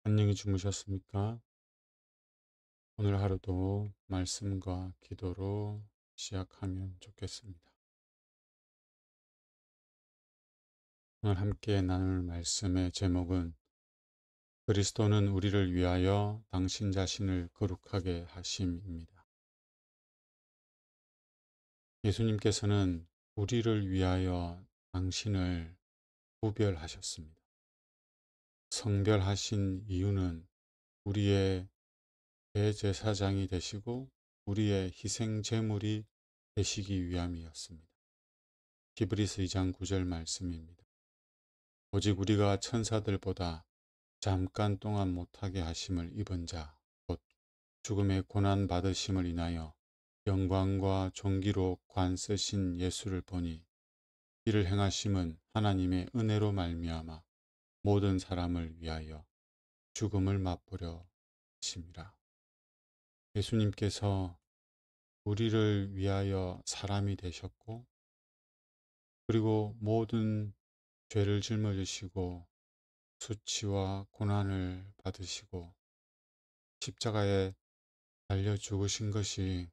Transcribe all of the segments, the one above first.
안녕히 주무셨습니까? 오늘 하루도 말씀과 기도로 시작하면 좋겠습니다. 오늘 함께 나눌 말씀의 제목은 그리스도는 우리를 위하여 당신 자신을 거룩하게 하심입니다. 예수님께서는 우리를 위하여 당신을 구별하셨습니다. 성별하신 이유는 우리의 대제사장이 되시고 우리의 희생 제물이 되시기 위함이었습니다. 히브리서 2장 9절 말씀입니다. 오직 우리가 천사들보다 잠깐 동안 못하게 하심을 입은 자, 곧 죽음의 고난 받으심을 인하여 영광과 존귀로 관 쓰신 예수를 보니 이를 행하심은 하나님의 은혜로 말미암아 모든 사람을 위하여 죽음을 맛보려 하심이라. 예수님께서 우리를 위하여 사람이 되셨고 그리고 모든 죄를 짊어지시고 수치와 고난을 받으시고 십자가에 달려 죽으신 것이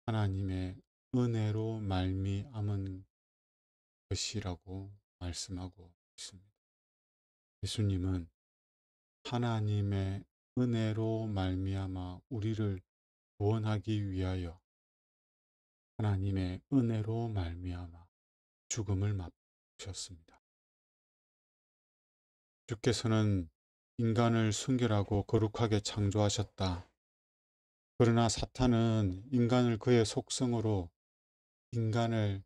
하나님의 은혜로 말미암은 것이라고 말씀하고 있습니다. 예수님은 하나님의 은혜로 말미암아 우리를 구원하기 위하여 하나님의 은혜로 말미암아 죽음을 맛보셨습니다. 주께서는 인간을 순결하고 거룩하게 창조하셨다. 그러나 사탄은 인간을 그의 속성으로 인간을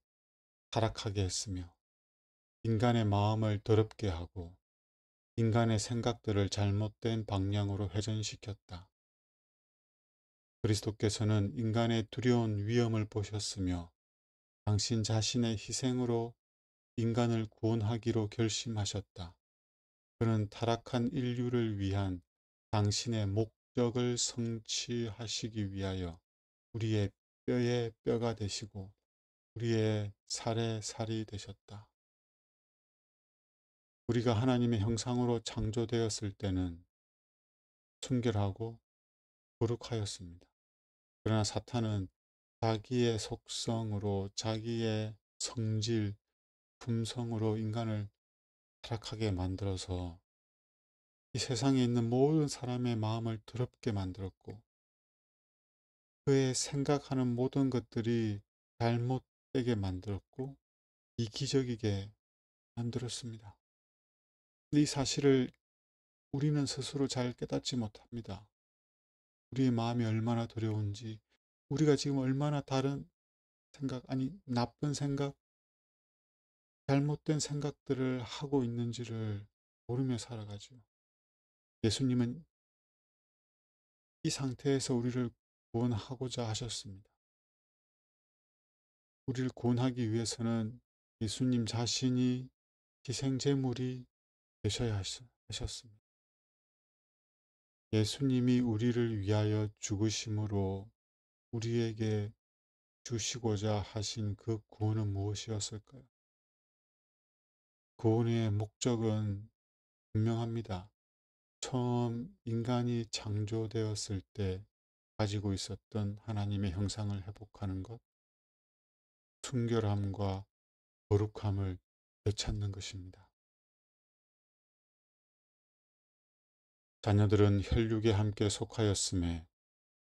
타락하게 했으며 인간의 마음을 더럽게 하고 인간의 생각들을 잘못된 방향으로 회전시켰다. 그리스도께서는 인간의 두려운 위험을 보셨으며 당신 자신의 희생으로 인간을 구원하기로 결심하셨다. 그는 타락한 인류를 위한 당신의 목적을 성취하시기 위하여 우리의 뼈의 뼈가 되시고 우리의 살의 살이 되셨다. 우리가 하나님의 형상으로 창조되었을 때는 순결하고 거룩하였습니다. 그러나 사탄은 자기의 속성으로 자기의 성질, 품성으로 인간을 타락하게 만들어서 이 세상에 있는 모든 사람의 마음을 더럽게 만들었고 그의 생각하는 모든 것들이 잘못되게 만들었고 이기적이게 만들었습니다. 이 사실을 우리는 스스로 잘 깨닫지 못합니다. 우리의 마음이 얼마나 두려운지, 우리가 지금 얼마나 다른 생각, 아니 나쁜 생각, 잘못된 생각들을 하고 있는지를 모르며 살아가죠. 예수님은 이 상태에서 우리를 구원하고자 하셨습니다. 우리를 구원하기 위해서는 예수님 자신이 희생제물이 되셔야 하셨습니다. 예수님이 우리를 위하여 죽으심으로 우리에게 주시고자 하신 그 구원은 무엇이었을까요? 구원의 목적은 분명합니다. 처음 인간이 창조되었을 때 가지고 있었던 하나님의 형상을 회복하는 것, 순결함과 거룩함을 되찾는 것입니다. 자녀들은 혈육에 함께 속하였음에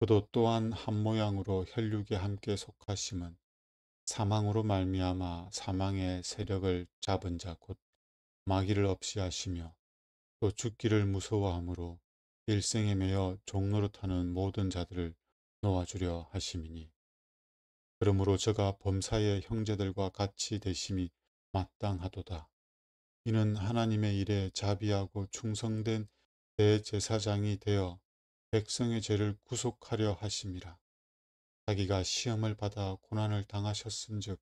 그도 또한 한 모양으로 혈육에 함께 속하심은 사망으로 말미암아 사망의 세력을 잡은 자 곧 마귀를 없이 하시며 또 죽기를 무서워하므로 일생에 매여 종노릇하는 모든 자들을 놓아주려 하심이니 그러므로 저가 범사의 형제들과 같이 되심이 마땅하도다. 이는 하나님의 일에 자비하고 충성된 대제사장이 되어 백성의 죄를 구속하려 하심이라. 자기가 시험을 받아 고난을 당하셨은즉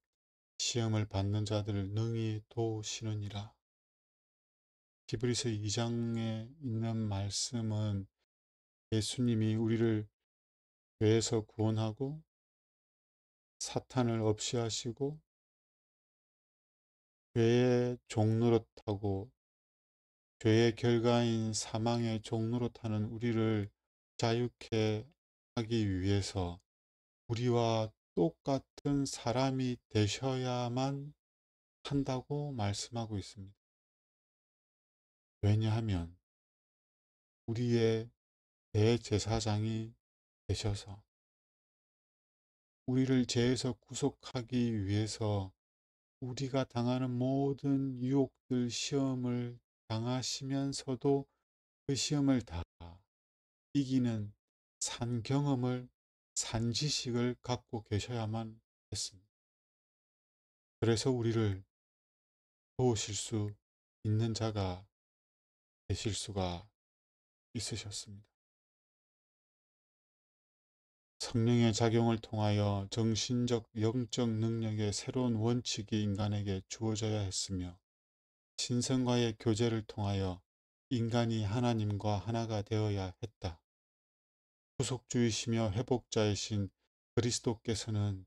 시험을 받는 자들을 능히 도우시느니라. 히브리서 2장에 있는 말씀은 예수님이 우리를 죄에서 구원하고 사탄을 없이 하시고 죄의 종노릇하고 죄의 결과인 사망의 종로로 타는 우리를 자유케 하기 위해서 우리와 똑같은 사람이 되셔야만 한다고 말씀하고 있습니다. 왜냐하면 우리의 대제사장이 되셔서 우리를 죄에서 구속하기 위해서 우리가 당하는 모든 유혹들, 시험을 당하시면서도 그 시험을 다 이기는 산 경험을, 산 지식을 갖고 계셔야만 했습니다. 그래서 우리를 도우실 수 있는 자가 되실 수가 있으셨습니다. 성령의 작용을 통하여 정신적, 영적 능력의 새로운 원칙이 인간에게 주어져야 했으며 신성과의 교제를 통하여 인간이 하나님과 하나가 되어야 했다. 구속주이시며 회복자이신 그리스도께서는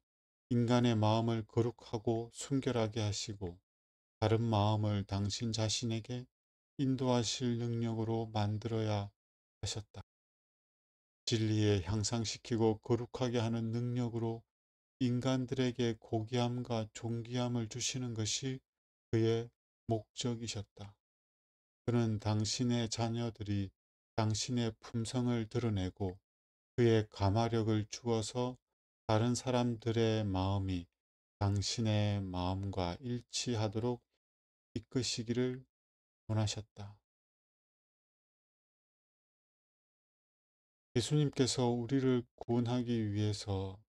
인간의 마음을 거룩하고 순결하게 하시고 다른 마음을 당신 자신에게 인도하실 능력으로 만들어야 하셨다. 진리에 향상시키고 거룩하게 하는 능력으로 인간들에게 고귀함과 존귀함을 주시는 것이 그의 목적이셨다. 그는 당신의 자녀들이 당신의 품성을 드러내고 그의 가마력을 주어서 다른 사람들의 마음이 당신의 마음과 일치하도록 이끄시기를 원하셨다. 예수님께서 우리를 구원하기 위해서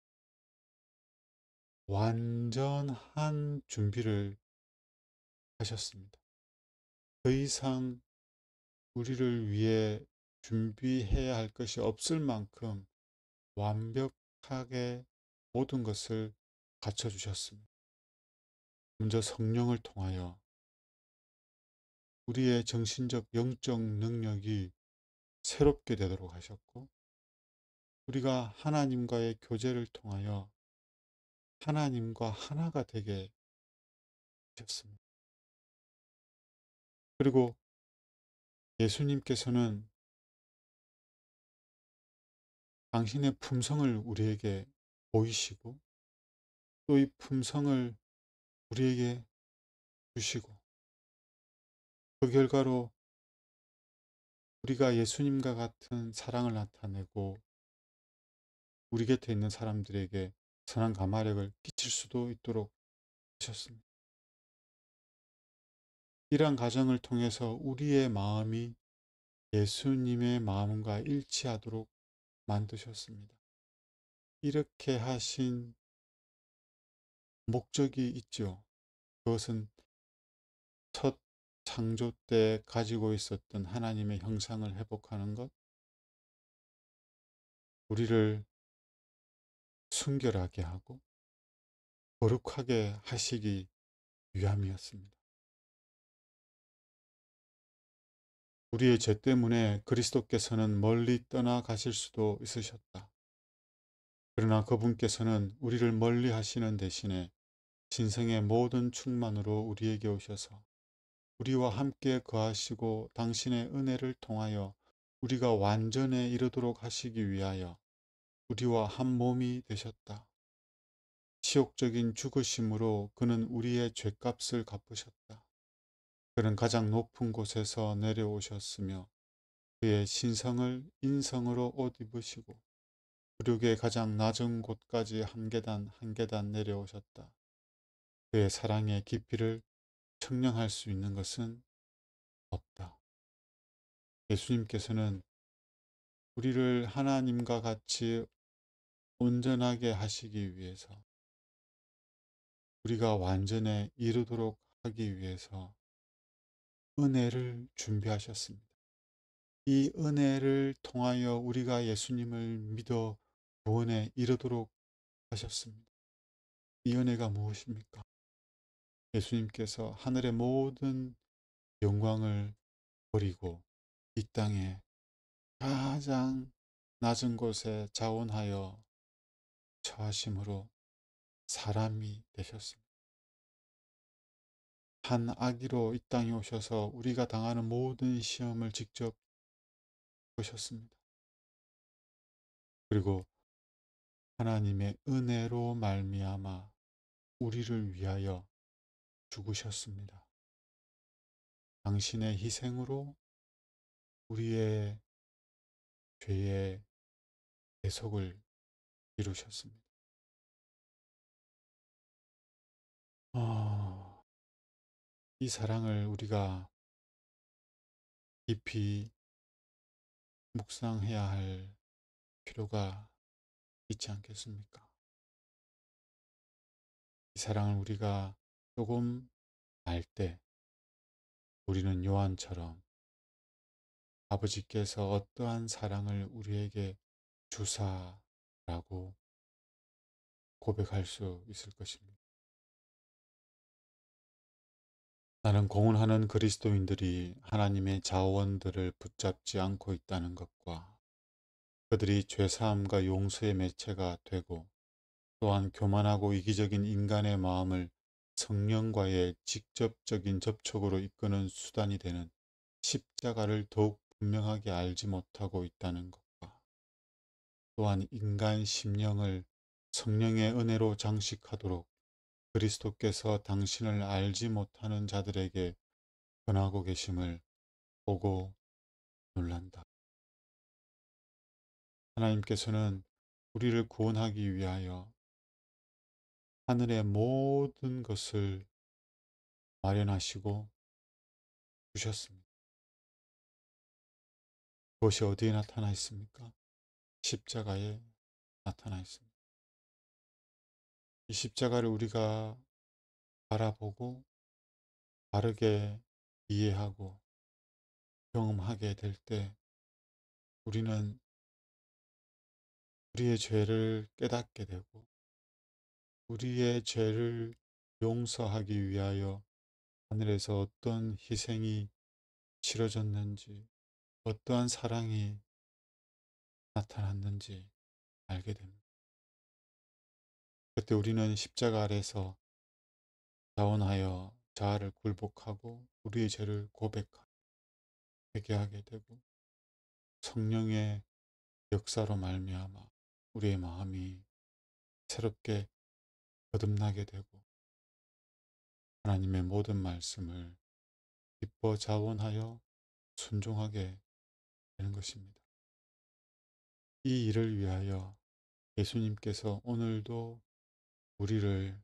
완전한 준비를 하셨습니다. 더 이상 우리를 위해 준비해야 할 것이 없을 만큼 완벽하게 모든 것을 갖춰주셨습니다. 먼저 성령을 통하여 우리의 정신적 영적 능력이 새롭게 되도록 하셨고 우리가 하나님과의 교제를 통하여 하나님과 하나가 되게 하셨습니다. 그리고 예수님께서는 당신의 품성을 우리에게 보이시고 또 이 품성을 우리에게 주시고 그 결과로 우리가 예수님과 같은 사랑을 나타내고 우리 곁에 있는 사람들에게 선한 가마력을 끼칠 수도 있도록 하셨습니다. 이러한 과정을 통해서 우리의 마음이 예수님의 마음과 일치하도록 만드셨습니다. 이렇게 하신 목적이 있죠. 그것은 첫 창조 때 가지고 있었던 하나님의 형상을 회복하는 것, 우리를 순결하게 하고 거룩하게 하시기 위함이었습니다. 우리의 죄 때문에 그리스도께서는 멀리 떠나가실 수도 있으셨다. 그러나 그분께서는 우리를 멀리 하시는 대신에 신성의 모든 충만으로 우리에게 오셔서 우리와 함께 거하시고 당신의 은혜를 통하여 우리가 완전에 이르도록 하시기 위하여 우리와 한 몸이 되셨다. 치욕적인 죽으심으로 그는 우리의 죗값을 갚으셨다. 그는 가장 높은 곳에서 내려오셨으며 그의 신성을 인성으로 옷 입으시고 굴욕의 가장 낮은 곳까지 한 계단 한 계단 내려오셨다. 그의 사랑의 깊이를 측량할 수 있는 것은 없다. 예수님께서는 우리를 하나님과 같이 온전하게 하시기 위해서 우리가 완전에 이르도록 하기 위해서 은혜를 준비하셨습니다. 이 은혜를 통하여 우리가 예수님을 믿어 구원에 이르도록 하셨습니다. 이 은혜가 무엇입니까? 예수님께서 하늘의 모든 영광을 버리고 이 땅에 가장 낮은 곳에 자원하여 처하심으로 사람이 되셨습니다. 한 아기로 이 땅에 오셔서 우리가 당하는 모든 시험을 직접 보셨습니다. 그리고 하나님의 은혜로 말미암아 우리를 위하여 죽으셨습니다. 당신의 희생으로 우리의 죄의 대속을 이루셨습니다. 아, 이 사랑을 우리가 깊이 묵상해야 할 필요가 있지 않겠습니까? 이 사랑을 우리가 조금 알 때 우리는 요한처럼 아버지께서 어떠한 사랑을 우리에게 주사라고 고백할 수 있을 것입니다. 나는 공언하는 그리스도인들이 하나님의 자원들을 붙잡지 않고 있다는 것과 그들이 죄사함과 용서의 매체가 되고 또한 교만하고 이기적인 인간의 마음을 성령과의 직접적인 접촉으로 이끄는 수단이 되는 십자가를 더욱 분명하게 알지 못하고 있다는 것과 또한 인간 심령을 성령의 은혜로 장식하도록 그리스도께서 당신을 알지 못하는 자들에게 권하고 계심을 보고 놀란다. 하나님께서는 우리를 구원하기 위하여 하늘의 모든 것을 마련하시고 주셨습니다. 그것이 어디에 나타나 있습니까? 십자가에 나타나 있습니다. 이 십자가를 우리가 바라보고 바르게 이해하고 경험하게 될 때 우리는 우리의 죄를 깨닫게 되고 우리의 죄를 용서하기 위하여 하늘에서 어떤 희생이 치러졌는지 어떠한 사랑이 나타났는지 알게 됩니다. 그때 우리는 십자가 아래서 자원하여 자아를 굴복하고 우리의 죄를 고백하고 회개하게 되고 성령의 역사로 말미암아 우리의 마음이 새롭게 거듭나게 되고 하나님의 모든 말씀을 기뻐 자원하여 순종하게 되는 것입니다. 이 일을 위하여 예수님께서 오늘도 우리를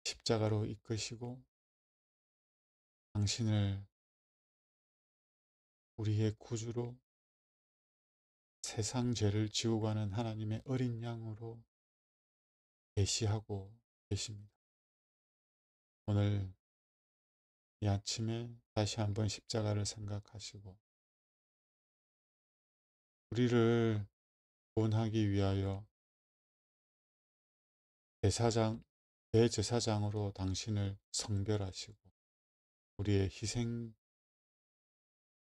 십자가로 이끄시고 당신을 우리의 구주로 세상 죄를 지고 가는 하나님의 어린 양으로 계시하고 계십니다. 오늘 이 아침에 다시 한번 십자가를 생각하시고 우리를 구원하기 위하여 대제사장으로 당신을 성별하시고 우리의 희생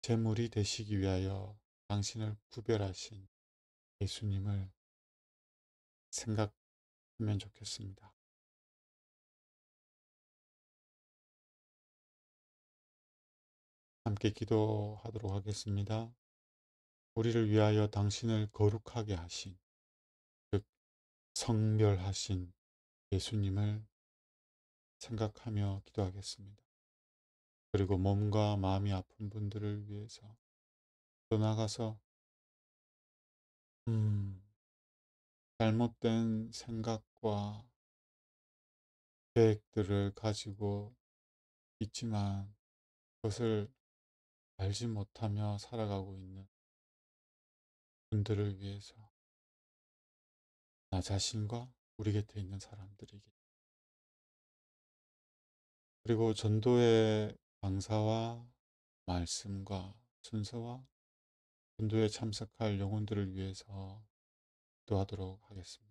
제물이 되시기 위하여 당신을 구별하신 예수님을 생각하면 좋겠습니다. 함께 기도하도록 하겠습니다. 우리를 위하여 당신을 거룩하게 하신, 즉 성별하신 예수님을 생각하며 기도하겠습니다. 그리고 몸과 마음이 아픈 분들을 위해서 또 나가서 잘못된 생각과 계획들을 가지고 있지만 그것을 알지 못하며 살아가고 있는 분들을 위해서 나 자신과 우리 곁에 있는 사람들에게 그리고 전도의 강사와 말씀과 순서와 전도에 참석할 영혼들을 위해서 기도하도록 하겠습니다.